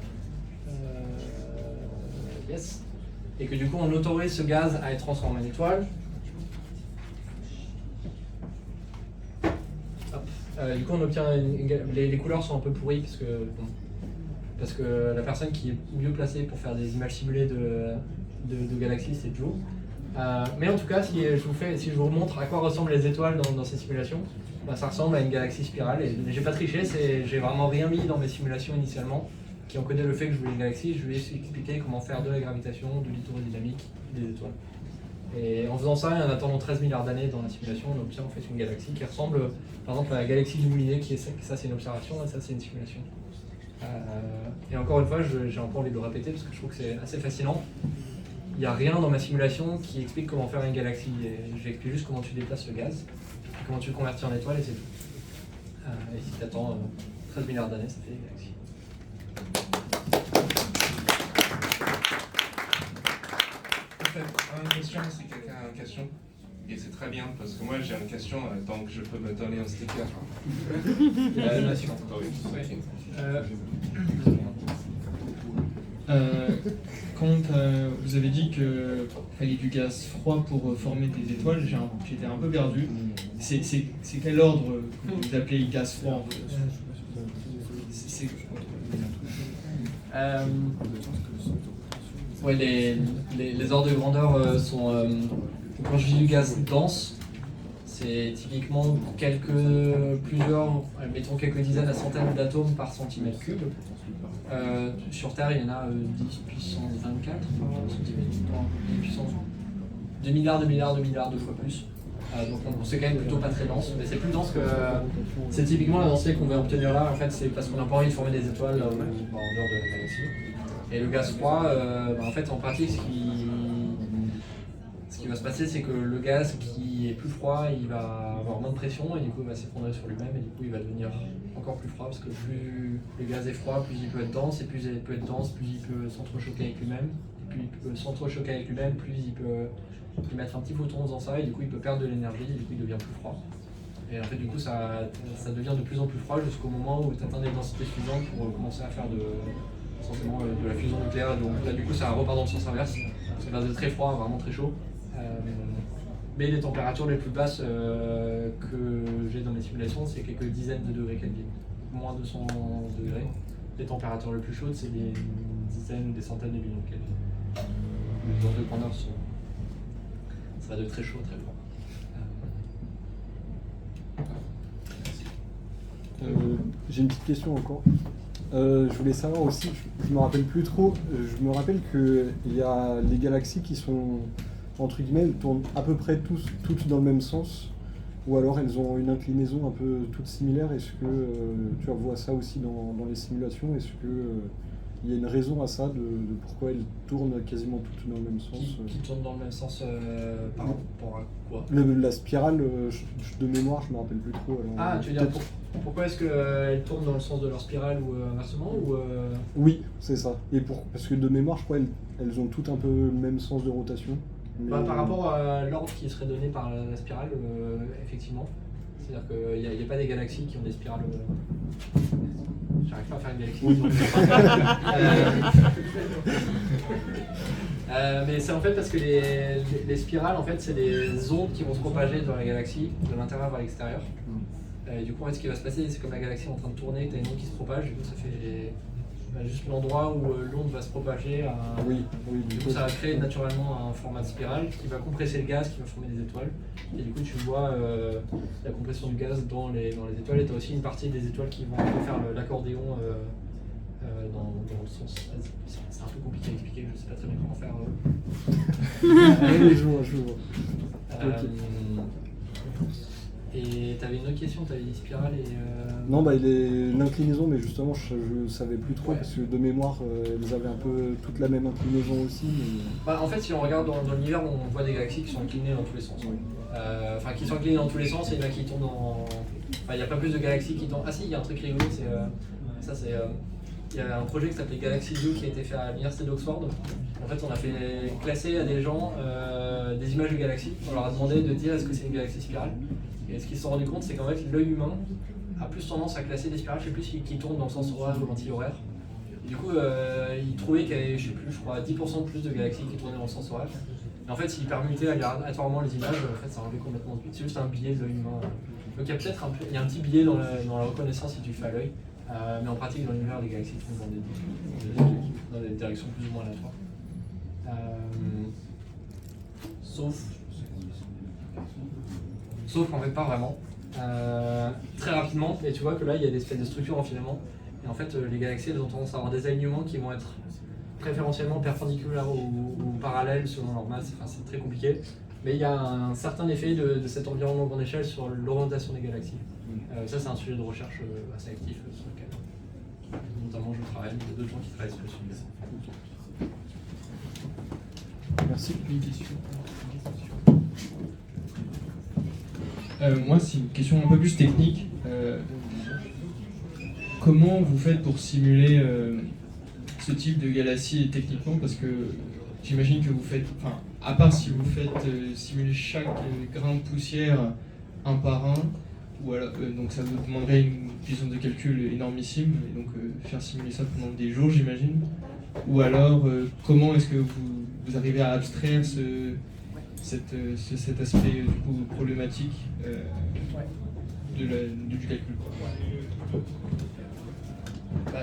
yes, et que du coup on autorise ce gaz à être transformé en étoile, Du coup, on obtient les couleurs sont un peu pourries parce que la personne qui est mieux placée pour faire des images simulées de galaxies, c'est Joe. Mais en tout cas, si je vous montre à quoi ressemblent les étoiles dans ces simulations, ça ressemble à une galaxie spirale. Et j'ai pas triché, j'ai vraiment rien mis dans mes simulations initialement qui encodaient le fait que je voulais une galaxie. Je lui ai expliqué comment faire de la gravitation, de l'hydrodynamique des étoiles. Et en faisant ça, et en attendant 13 milliards d'années dans la simulation, on obtient en fait une galaxie qui ressemble par exemple à la galaxie du Moulinet, ça c'est une observation et ça c'est une simulation. Et encore une fois, j'ai un peu envie de le répéter parce que je trouve que c'est assez fascinant. Il n'y a rien dans ma simulation qui explique comment faire une galaxie. J'explique juste comment tu déplaces le gaz, comment tu le convertis en étoile et c'est tout. Et si tu attends 13 milliards d'années, ça fait des galaxies. Une question, si quelqu'un a une question. Et c'est très bien parce que moi j'ai une question, donc je peux me donner un sticker. Quand vous avez dit qu'il fallait du gaz froid pour former des étoiles, j'étais un peu perdu. C'est quel ordre que vous appelez gaz froid en fait? Ouais, les ordres de grandeur sont. Quand je dis du gaz dense, c'est typiquement mettons quelques dizaines à centaines d'atomes par centimètre cube. Sur Terre, il y en a 10 puissance 24 par centimètre, 10 puissance 2 milliards de fois plus. Donc c'est quand même plutôt pas très dense, mais c'est plus dense que. C'est typiquement la densité qu'on va obtenir là, en fait, c'est parce qu'on n'a pas envie de former des étoiles en dehors de la galaxie. Et le gaz froid, en fait, en pratique, ce qui va se passer, c'est que le gaz qui est plus froid, il va avoir moins de pression et du coup, il va s'effondrer sur lui-même et du coup, il va devenir encore plus froid parce que plus le gaz est froid, plus il peut être dense et plus il peut être dense, plus il peut s'entrechoquer avec lui-même. Et plus il peut s'entrechoquer avec lui-même, plus il peut mettre un petit photon dans ça et du coup, il peut perdre de l'énergie et du coup, il devient plus froid. Et en fait, du coup, ça devient de plus en plus froid jusqu'au moment où tu atteins des densités suffisantes pour commencer à faire essentiellement de la fusion nucléaire. Donc là, du coup, ça repart dans le sens inverse. Ça passe de très froid à vraiment très chaud. Mais les températures les plus basses que j'ai dans mes simulations, c'est quelques dizaines de degrés Kelvin, moins de 200 degrés. Les températures les plus chaudes, c'est des dizaines, des centaines de millions de Kelvin. Les ordres de grandeur ça va de très chaud à très froid. J'ai une petite question encore. Je voulais savoir aussi, je me rappelle plus trop, je me rappelle qu'il y a les galaxies qui sont, entre guillemets, elles tournent à peu près toutes dans le même sens, ou alors elles ont une inclinaison un peu toutes similaires. Est-ce que tu vois ça aussi dans les simulations? Est-ce que il y a une raison à ça de pourquoi elles tournent quasiment toutes dans le même sens? Qui tournent dans le même sens par rapport à quoi? La spirale, de mémoire, je me rappelle plus trop. Alors, tu veux dire pourquoi est-ce qu'elles tournent dans le sens de leur spirale ou inversement Oui, c'est ça. Et parce que de mémoire, je crois elles ont toutes un peu le même sens de rotation. Mais... par rapport à l'ordre qui serait donné par la spirale, effectivement. C'est-à-dire qu'il n'y a pas des galaxies qui ont des spirales. J'arrive pas à faire une galaxie. Oui. Mais c'est en fait parce que les spirales, en fait, c'est des ondes qui vont se propager dans la galaxie, de l'intérieur vers l'extérieur. Et du coup, en fait, ce qui va se passer, c'est comme la galaxie est en train de tourner, tu as une onde qui se propage, du coup, ça fait juste l'endroit où l'onde va se propager. Du coup, ça va créer naturellement un format de spirale qui va compresser le gaz, qui va former des étoiles. Et du coup, tu vois la compression du gaz dans les étoiles. Et tu as aussi une partie des étoiles qui vont un peu faire l'accordéon dans le sens. C'est un peu compliqué à expliquer, je sais pas très bien comment faire. Je vois. Et tu avais une autre question, tu avais dit spirale et... Non, l'inclinaison, mais justement, je savais plus trop, parce que de mémoire, elles avaient un peu toute la même inclinaison aussi. Mais... en fait, si on regarde dans l'univers, on voit des galaxies qui sont inclinées dans tous les sens. Qui sont inclinées dans tous les sens, et il y en a qui tournent dans... il n'y a pas plus de galaxies qui tournent... Ah si, il y a un truc rigolo, il y a un projet qui s'appelait Galaxy View qui a été fait à l'université d'Oxford. En fait, on a fait classer à des gens des images de galaxies. On leur a demandé de dire est-ce que c'est une galaxie spirale. Et ce qu'ils se sont rendus compte, c'est qu'en fait, l'œil humain a plus tendance à classer des spirales, je sais plus qui tournent dans le sens horaire ou anti-horaire. Et du coup, ils trouvaient qu'il y avait, je crois, 10% de plus de galaxies qui tournaient dans le sens horaire. Mais en fait, s'il permutait aléatoirement les images, en fait, ça enlevait complètement le but. C'est juste un biais de l'œil humain. Donc il y a peut-être un petit biais dans la reconnaissance si tu le fais à l'œil. Mais en pratique, dans l'univers, les galaxies tournent dans des directions plus ou moins aléatoires. Sauf qu'en fait, pas vraiment. Très rapidement, et tu vois que là, il y a des espèces de structures en filament. Et en fait, les galaxies, elles ont tendance à avoir des alignements qui vont être préférentiellement perpendiculaires ou parallèles selon leur masse. Enfin, c'est très compliqué. Mais il y a un certain effet de cet environnement grande échelle sur l'orientation des galaxies. Ça, c'est un sujet de recherche assez actif sur lequel notamment je travaille. Il y a d'autres gens qui travaillent sur le sujet. Merci. Une question. Moi, c'est une question un peu plus technique. Comment vous faites pour simuler ce type de galaxie techniquement? Parce que j'imagine que vous faites, enfin, à part si vous faites simuler chaque grain de poussière un par un, ou alors, donc ça vous demanderait une puissance de calcul énormissime, et donc faire simuler ça pendant des jours, j'imagine. Ou alors, comment est-ce que vous arrivez à abstraire cet aspect du coup problématique du calcul, quoi.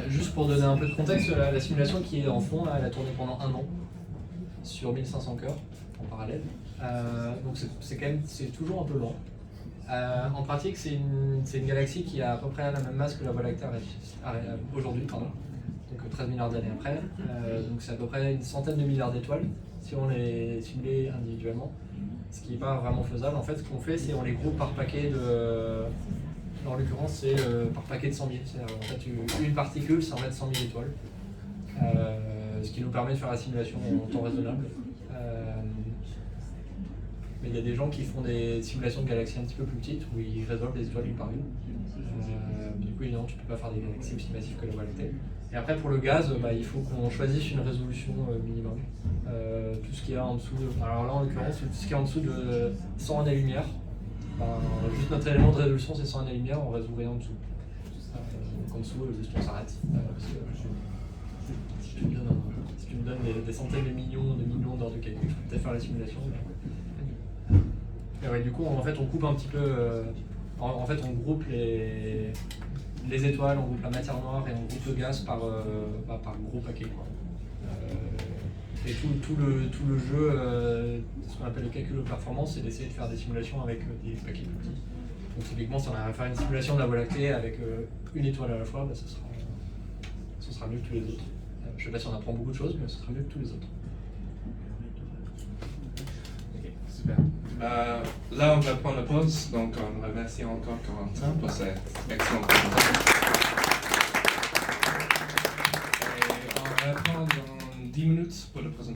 Juste pour donner un peu de contexte, la simulation qui est en fond, là, elle a tourné pendant 1 an sur 1500 cœurs en parallèle. Donc c'est toujours un peu long. En pratique, c'est une galaxie qui a à peu près la même masse que la Voie lactée aujourd'hui, donc 13 milliards d'années après. Donc c'est à peu près une centaine de milliards d'étoiles si on les simulait individuellement, ce qui n'est pas vraiment faisable. En fait, ce qu'on fait, c'est on les groupe par paquet de... En l'occurrence, c'est par paquet de 100 000. C'est-à-dire, en fait, une particule, ça en fait 100 000 étoiles. Ce qui nous permet de faire la simulation en temps raisonnable. Mais il y a des gens qui font des simulations de galaxies un petit peu plus petites où ils résolvent les étoiles une par une. Du coup, évidemment, tu ne peux pas faire des galaxies aussi massives que la Voie lactée. Et après, pour le gaz, il faut qu'on choisisse une résolution minimum. Tout ce qu'il y a en dessous de... Alors là, en l'occurrence, tout ce qui est en dessous de 100 années-lumière, juste notre élément de résolution, c'est 100 années-lumière, on résout rien en dessous. Donc en dessous, juste on s'arrête. Si tu me donnes des centaines de millions d'heures de calcul, je peux peut-être faire la simulation. Et ouais, du coup, en fait, on coupe un petit peu... En fait, on groupe les étoiles, on groupe la matière noire et on groupe le gaz par gros paquets, quoi. Et tout le jeu, ce qu'on appelle le calcul de performance, c'est d'essayer de faire des simulations avec des paquets plus petits. Donc typiquement, si on arrive à faire une simulation de la Voie lactée avec une étoile à la fois, ce sera mieux que tous les autres. Je ne sais pas si on apprend beaucoup de choses, mais ce sera mieux que tous les autres. Ok, super. Là, on va prendre la pause, donc on remercie encore Corentin pour cette excellente présentation. Et on va prendre dans 10 minutes pour la présentation.